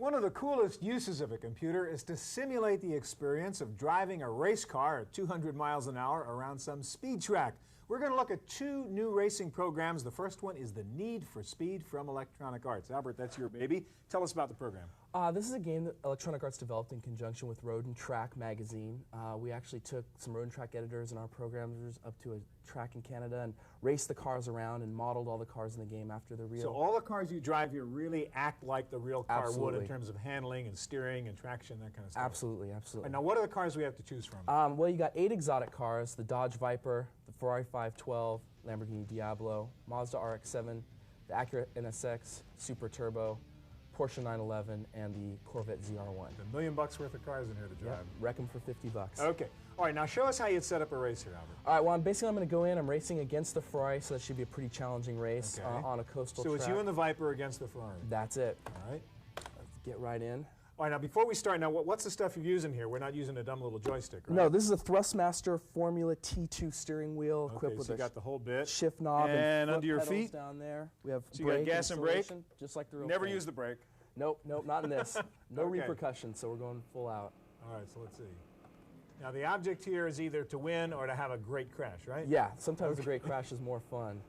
One of the coolest uses of a computer is to simulate the experience of driving a race car at 200 miles an hour around some speed track. We're going to look at two new racing programs. The first one is The Need for Speed from Electronic Arts. Albert, that's your baby. Tell us about the program. This is a game that Electronic Arts developed in conjunction with Road and Track magazine. We actually took some Road and Track editors and our programmers up to a track in Canada and raced the cars around and modeled all the cars in the game after the real. So all the cars you drive here really act like the real car Absolutely. would in terms of handling and steering and traction, that kind of stuff. Absolutely, absolutely. Now, what are the cars we have to choose from? Well, you got 8 exotic cars: the Dodge Viper, the Ferrari 512, Lamborghini Diablo, Mazda RX-7, the Acura NSX Super Turbo, Porsche 911, and the Corvette ZR1. $1 million worth of cars in here to drive. Yep, wreck them for $50. Okay. All right, now show us how you'd set up a race here, Albert. All right, well, I'm going to go in. I'm racing against the Ferrari, so that should be a pretty challenging race on a coastal track. So it's you and the Viper against the Ferrari. That's it. All right. Let's get right in. All right, now before we start, now what's the stuff you're using here? We're not using a dumb little joystick, right? No, this is a Thrustmaster Formula T2 steering wheel equipped with so you got the whole bit. Shift knob and under your pedals feet down there. We have so you got gas and brake, just like the real Never thing. use the brake. Nope, nope, not in this. No Okay. repercussions, so we're going full out. All right, so let's see. Now the object here is either to win or to have a great crash, right? Yeah, sometimes a great crash is more fun.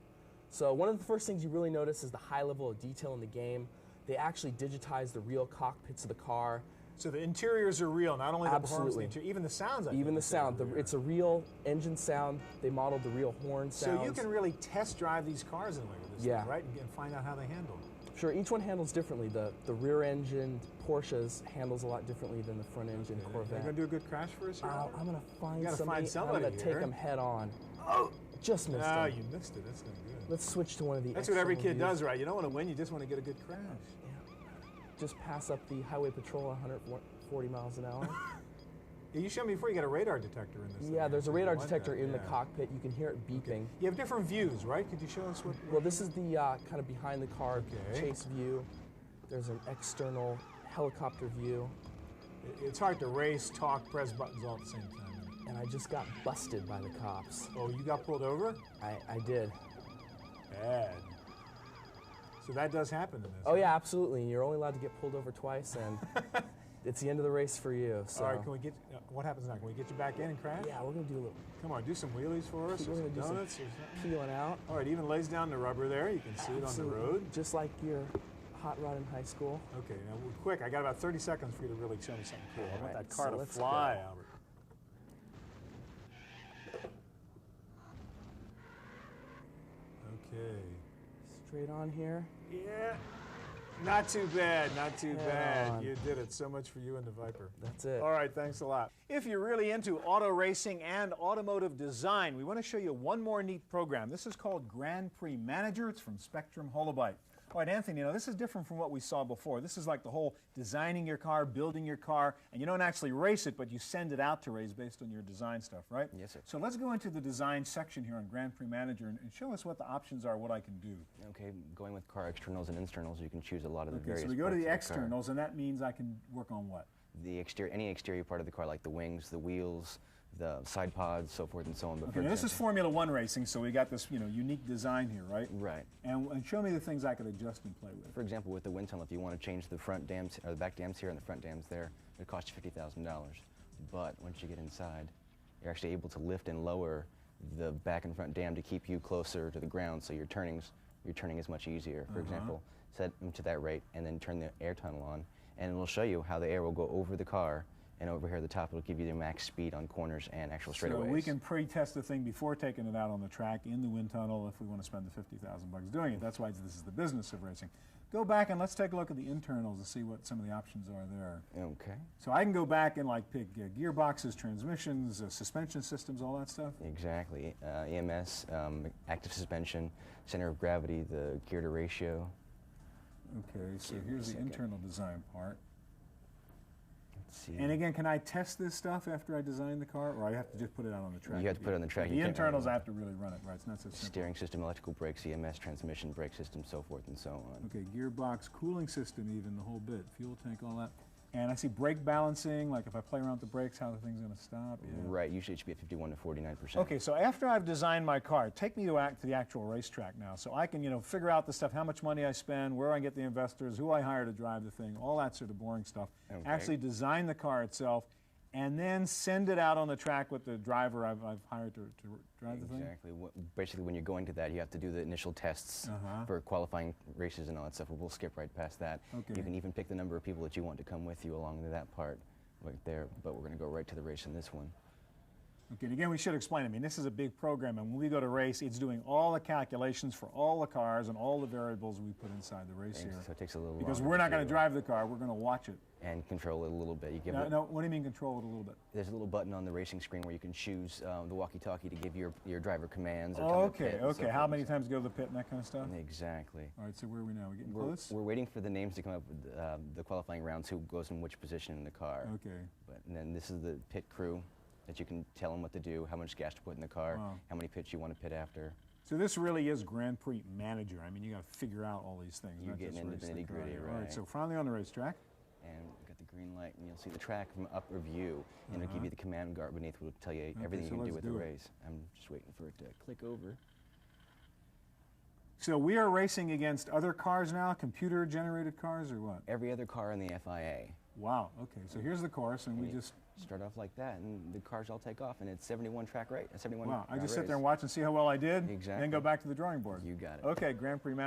So one of the first things you really notice is the high level of detail in the game. They actually digitize the real cockpits of the car. So the interiors are real, not only the performance of the interior, even the sounds. Even the sound. It's a real engine sound. They modeled the real horn sounds. So you can really test drive these cars in a way with this thing, right? And find out how they handle. Sure, each one handles differently. The rear engine Porsches handles a lot differently than the front engine Corvette. You're going to do a good crash for us here? I'm going to find somebody. I'm going to take them head on. Oh, just missed him. Oh, you missed it. That's not good. Let's switch to one of the That's what every kid does, right? You don't want to win, you just want to get a good crash. Yeah. Just pass up the highway patrol at 140 miles an hour. You showed me before you got a radar detector in this. Yeah, there's a radar detector in the cockpit. You can hear it beeping. Okay. You have different views, right? Could you show us what? Well, this is the kind of behind the car chase view. There's an external helicopter view. It's hard to race, talk, press buttons all at the same time. And I just got busted by the cops. Oh, you got pulled over? I did. Bad. So that does happen in this. Oh, yeah, absolutely. And you're only allowed to get pulled over twice, and it's the end of the race for you. So. All right, can we get, what happens now? Can we get you back in and crash? Yeah, we're going to do a little. Come on, do some wheelies for us. We're going to do some peeling out. All right, even lays down the rubber there. You can see it on the road. Just like your hot rod in high school. Okay, now quick. I got about 30 seconds for you to really show me something cool. I want that car to fly, Albert. Okay. Straight on here. Yeah. Not too bad, not too bad. You did it. So much for you and the Viper. That's it. All right, thanks a lot. If you're really into auto racing and automotive design, we want to show you one more neat program. This is called Grand Prix Manager. It's from Spectrum Holobyte. All right, Anthony, this is different from what we saw before. This is like the whole designing your car, building your car, and you don't actually race it, but you send it out to race based on your design stuff, right? Yes, sir. So let's go into the design section here on Grand Prix Manager and show us what the options are, what I can do. Okay, going with car externals and internals, you can choose a lot of the various so we go to the parts of externals, and that means I can work on what? The exterior, any exterior part of the car, like the wings, the wheels, the side pods, so forth and so on. But okay, this is Formula One racing, so we got this unique design here, right? Right. And show me the things I could adjust and play with. For example, with the wind tunnel, if you want to change the front dams or the back dams here and the front dams there, it costs you $50,000. But once you get inside, you're actually able to lift and lower the back and front dam to keep you closer to the ground, so your turning is much easier. For example, set them to that rate and then turn the air tunnel on, and it will show you how the air will go over the car. And over here at the top, it'll give you the max speed on corners and actual straightaways. So we can pre-test the thing before taking it out on the track in the wind tunnel if we want to spend the $50,000 doing it. That's why this is the business of racing. Go back and let's take a look at the internals to see what some of the options are there. Okay. So I can go back and pick gearboxes, transmissions, suspension systems, all that stuff? Exactly. EMS, active suspension, center of gravity, the gear to ratio. Okay, so here's the internal design part. See. And again, can I test this stuff after I design the car, or I have to just put it out on the track? You have to put it on the track. The internals, I have to really run it, right? It's not so simple. Steering system, electrical brakes, EMS, transmission, brake system, so forth and so on. Okay, gearbox, cooling system even, the whole bit, fuel tank, all that. And I see brake balancing, like if I play around with the brakes, how the thing's going to stop. Yeah. Right, usually it should be at 51 to 49%. Okay, so after I've designed my car, take me to the actual racetrack now, so I can, figure out the stuff, how much money I spend, where I get the investors, who I hire to drive the thing, all that sort of boring stuff. Okay. Actually design the car itself, and then send it out on the track with the driver I've hired to drive the thing? Exactly. Basically, when you're going to that, you have to do the initial tests for qualifying races and all that stuff. We'll skip right past that. Okay. You can even pick the number of people that you want to come with you along to that part right there, but we're going to go right to the race in this one. Okay, and again, we should explain, I mean, this is a big program, and when we go to race, it's doing all the calculations for all the cars and all the variables we put inside the race here. So it takes a little Because longer we're not going do to drive the car, we're going to watch it. and control it a little bit. You give No, what do you mean control it a little bit? There's a little button on the racing screen where you can choose the walkie-talkie to give your driver commands. Or Oh, tell them okay, pit and okay. so How forth. many times go to the pit and that kind of stuff? Exactly. All right, so where are we now? We getting We're, close? we're waiting for the names to come up with the qualifying rounds, who goes in which position in the car. Okay. And then this is the pit crew that you can tell them what to do, how much gas to put in the car, Wow. how many pits you want to pit after. So this really is Grand Prix Manager. I mean, you got to figure out all these things. You're not getting just into race the the car. nitty-gritty, All right, right. so finally on the racetrack. And we've got the green light, and you'll see the track from upper view, and it'll give you the command guard beneath, will tell you everything so you can do let's with do the it. race. I'm just waiting for it to click over. So we are racing against other cars now, computer-generated cars, or what? Every other car in the FIA. Wow, okay. So here's the course, and we you just, start off like that, and the cars all take off, and it's 71 track rate, a 71 wow, I car just sit race. there and watch and see how well I did, and then Exactly. go back to the drawing board. You got it. Okay, Grand Prix Manager.